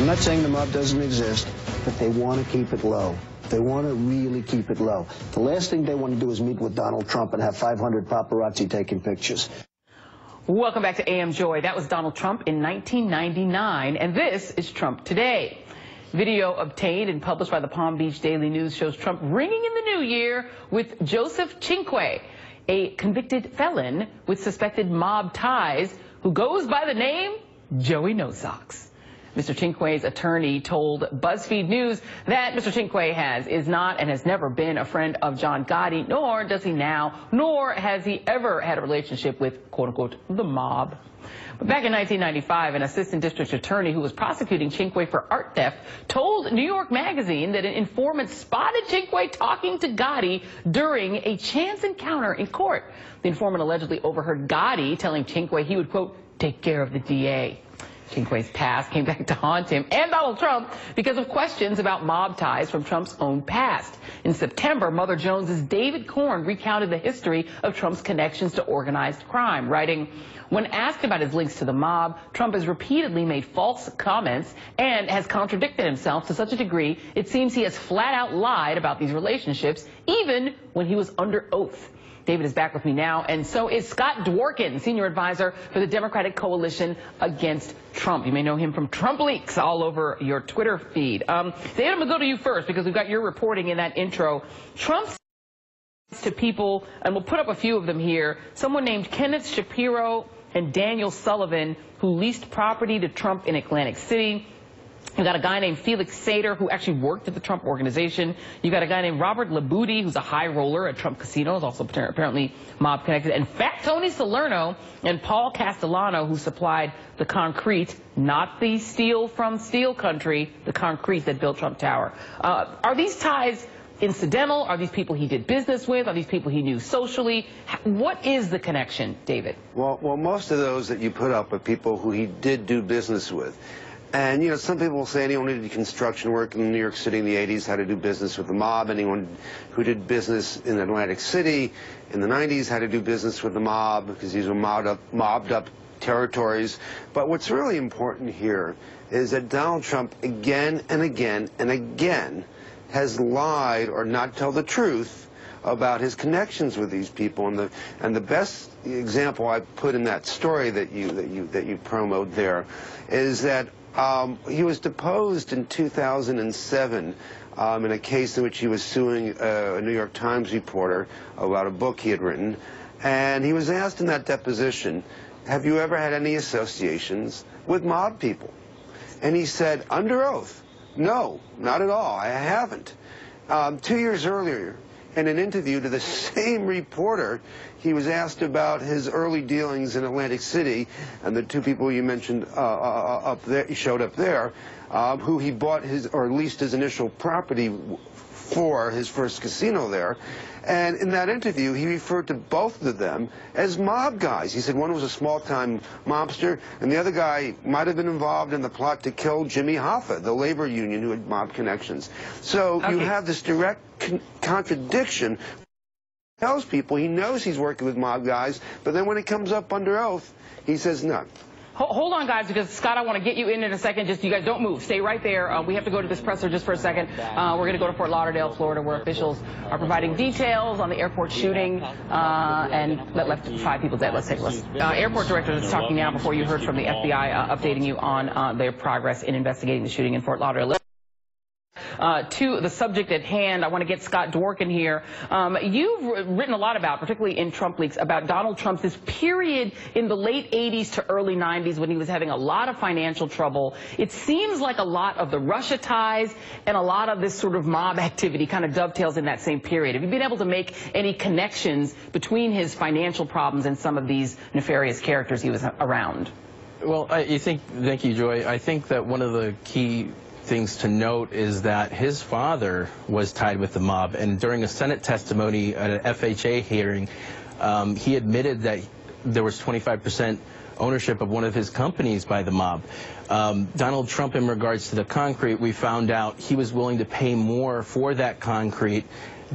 I'm not saying the mob doesn't exist, but they want to keep it low. They want to really keep it low. The last thing they want to do is meet with Donald Trump and have 500 paparazzi taking pictures. Welcome back to AM Joy. That was Donald Trump in 1999, and this is Trump today. Video obtained and published by the Palm Beach Daily News shows Trump ringing in the new year with Joseph Cinque, a convicted felon with suspected mob ties who goes by the name Joey No Socks. Mr. Cinque's attorney told BuzzFeed News that Mr. Cinque is not and has never been a friend of John Gotti, nor does he now, nor has he ever had a relationship with, quote-unquote, the mob. But back in 1995, an assistant district attorney who was prosecuting Cinque for art theft told New York Magazine that an informant spotted Cinque talking to Gotti during a chance encounter in court. The informant allegedly overheard Gotti telling Cinque he would, quote, take care of the DA. Cinque's past came back to haunt him and Donald Trump because of questions about mob ties from Trump's own past. In September, Mother Jones's David Corn recounted the history of Trump's connections to organized crime, writing, when asked about his links to the mob, Trump has repeatedly made false comments and has contradicted himself to such a degree it seems he has flat out lied about these relationships, even when he was under oath. David is back with me now, and so is Scott Dworkin, senior advisor for the Democratic Coalition Against Trump. You may know him from Trump leaks all over your Twitter feed. David, I'm going to go to you first because we've got your reporting in that intro. Trump to people, and we'll put up a few of them here, someone named Kenneth Shapiro and Daniel Sullivan, who leased property to Trump in Atlantic City. You got a guy named Felix Sater, who actually worked at the Trump organization. You got a guy named Robert Labudi, who's a high roller at Trump casinos, also apparently mob connected, and Fat Tony Salerno and Paul Castellano, who supplied the concrete, not the steel from steel country, the concrete that built Trump Tower. Are these ties incidental? Are these people he did business with? Are these people he knew socially? What is the connection, David? Well, most of those that you put up are people who he did do business with. And, you know, some people will say anyone who did construction work in New York City in the 80s had to do business with the mob. Anyone who did business in Atlantic City in the 90s had to do business with the mob because these were mobbed up territories. But what's really important here is that Donald Trump again and again and again has lied or not told the truth about his connections with these people. And the best example I put in that story that you promoted there is that he was deposed in 2007 in a case in which he was suing a New York Times reporter about a book he had written. And he was asked in that deposition, have you ever had any associations with mob people? And he said, under oath, no, not at all, I haven't. 2 years earlier, in an interview to the same reporter, he was asked about his early dealings in Atlantic City, and the two people you mentioned up there, showed up there, who he bought his or leased his initial property for his first casino there. And in that interview, he referred to both of them as mob guys. He said one was a small-time mobster, and the other guy might have been involved in the plot to kill Jimmy Hoffa, the labor union who had mob connections. So you have this direct contradiction. He tells people he knows he's working with mob guys, but then when it comes up under oath, he says no. Hold on, guys, because, Scott, I want to get you in a second. Just you guys don't move. Stay right there. We have to go to this presser just for a second. We're going to go to Fort Lauderdale, Florida, where officials are providing details on the airport shooting and that left 5 people dead. Let's take a listen. Airport director is talking now before you heard from the FBI updating you on their progress in investigating the shooting in Fort Lauderdale. To the subject at hand, I want to get Scott Dworkin here. You've written a lot about, particularly in Trump Leaks, about Donald Trump's this period in the late 80s to early 90s when he was having a lot of financial trouble. It seems like a lot of the Russia ties and a lot of this sort of mob activity kind of dovetails in that same period. Have you been able to make any connections between his financial problems and some of these nefarious characters he was around? Well, thank you, Joy. I think that one of the key things to note is that his father was tied with the mob, and during a Senate testimony at an FHA hearing, he admitted that there was 25% ownership of one of his companies by the mob. Donald Trump, in regards to the concrete, we found out he was willing to pay more for that concrete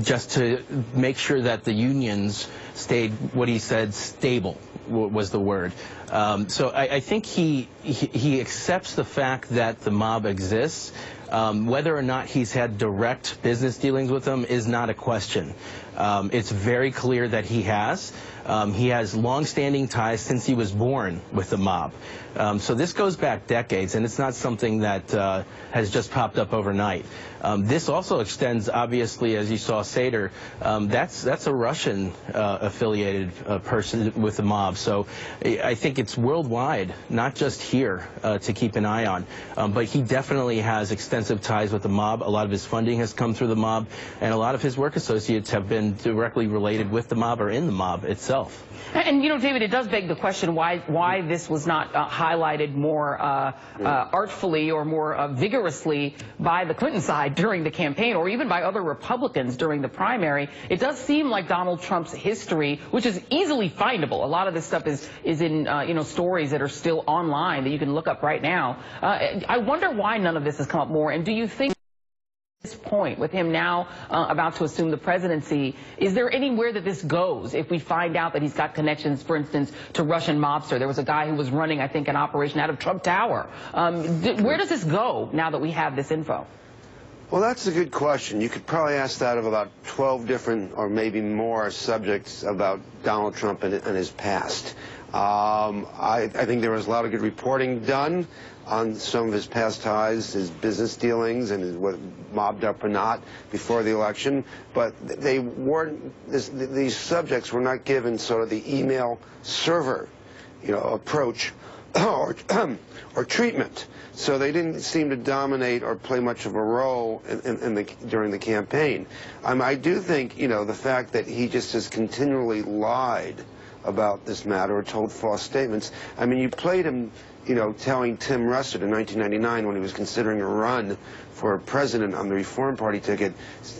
just to make sure that the unions stayed, what he said, stable was the word. So I think he accepts the fact that the mob exists. Whether or not he's had direct business dealings with them is not a question. It's very clear that he has. He has long-standing ties since he was born with the mob. So this goes back decades, and it's not something that has just popped up overnight. This also extends, obviously, as you saw Sater, that's a Russian-affiliated person with the mob. So I think it's worldwide, not just here, to keep an eye on. But he definitely has extensive ties with the mob. A lot of his funding has come through the mob, and a lot of his work associates have been directly related with the mob or in the mob itself. And, you know, David, it does beg the question why this was not highlighted more artfully or more vigorously by the Clinton side during the campaign, or even by other Republicans during the primary. It does seem like Donald Trump's history, which is easily findable. A lot of this stuff is in, you know, stories that are still online that you can look up right now. I wonder why none of this has come up more, and do you think this point, with him now about to assume the presidency, is there anywhere that this goes if we find out that he's got connections, for instance, to Russian mobster? There was a guy who was running, I think, an operation out of Trump Tower. Where does this go now that we have this info? Well, that's a good question. You could probably ask that of about 12 different or maybe more subjects about Donald Trump and his past. I think there was a lot of good reporting done on some of his past ties, his business dealings, and his, what mobbed up or not before the election. But they weren't. These subjects were not given sort of the email server, you know, approach or treatment. So they didn't seem to dominate or play much of a role during the campaign. I do think, you know, the fact that he just has continually lied about this matter or told false statements. I mean, you played him, you know, telling Tim Russert in 1999 when he was considering a run for president on the Reform Party ticket,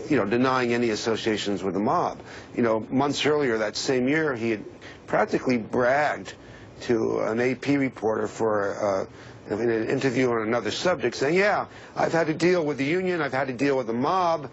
you know, denying any associations with the mob. You know, months earlier that same year, he had practically bragged to an AP reporter for in an interview on another subject, saying, yeah, I've had to deal with the union, I've had to deal with the mob,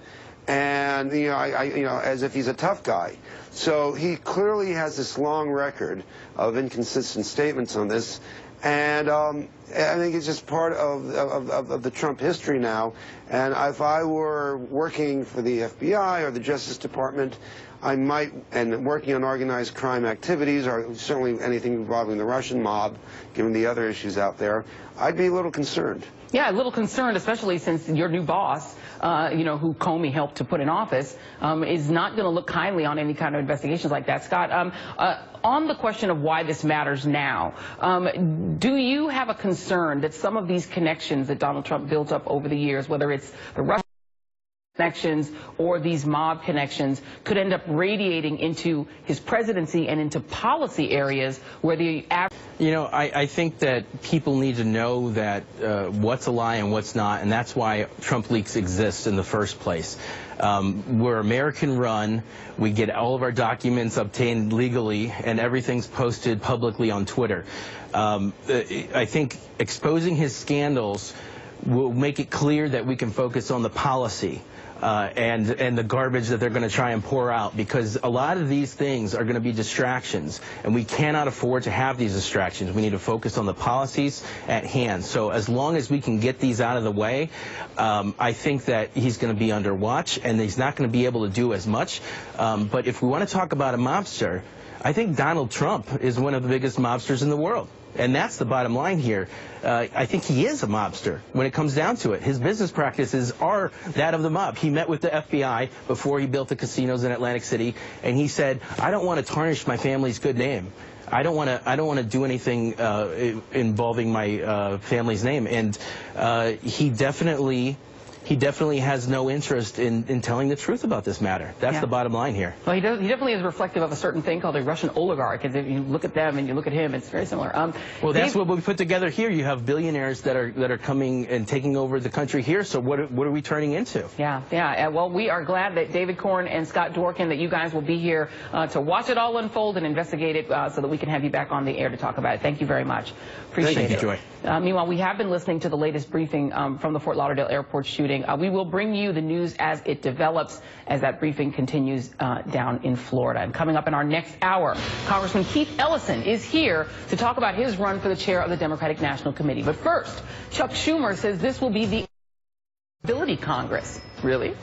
and, you know, you know, as if he's a tough guy. So he clearly has this long record of inconsistent statements on this, and I think it's just part of the Trump history now. And if I were working for the FBI or the Justice Department, I might, and working on organized crime activities, or certainly anything involving the Russian mob, given the other issues out there, I'd be a little concerned. Yeah, a little concerned, especially since your new boss, you know, who Comey helped to put in office, is not going to look kindly on any kind of investigations like that. Scott, on the question of why this matters now, do you have a concern that some of these connections that Donald Trump built up over the years, whether it's the Russian connections or these mob connections, could end up radiating into his presidency and into policy areas where the You know, I think that people need to know that what's a lie and what's not, and that's why Trump Leaks exists in the first place. We're American run. We get all of our documents obtained legally, and everything's posted publicly on Twitter. I think exposing his scandals will make it clear that we can focus on the policy and the garbage that they're going to try and pour out, because a lot of these things are going to be distractions, and we cannot afford to have these distractions. We need to focus on the policies at hand. So as long as we can get these out of the way, I think that he's going to be under watch, and he's not going to be able to do as much. But if we want to talk about a mobster, I think Donald Trump is one of the biggest mobsters in the world. And that's the bottom line here. I think he is a mobster when it comes down to it. His business practices are that of the mob. He met with the FBI before he built the casinos in Atlantic City, and he said, I don't want to tarnish my family's good name. I don't want to do anything involving my family's name. And he definitely has no interest in telling the truth about this matter. That's the bottom line here. Well, he definitely is reflective of a certain thing called a Russian oligarch. And if you look at them and you look at him, it's very similar. Well, that's what we put together here. You have billionaires that are coming and taking over the country here. So what are we turning into? Yeah. Well, we are glad that David Corn and Scott Dworkin, that you guys will be here to watch it all unfold and investigate it, so that we can have you back on the air to talk about it. Thank you very much. Appreciate it. Thank you, Joy. Meanwhile, we have been listening to the latest briefing from the Fort Lauderdale airport shooting. briefing. We will bring you the news as it develops, as that briefing continues down in Florida. And coming up in our next hour, Congressman Keith Ellison is here to talk about his run for the chair of the Democratic National Committee. But first, Chuck Schumer says this will be the Ability Congress. Really?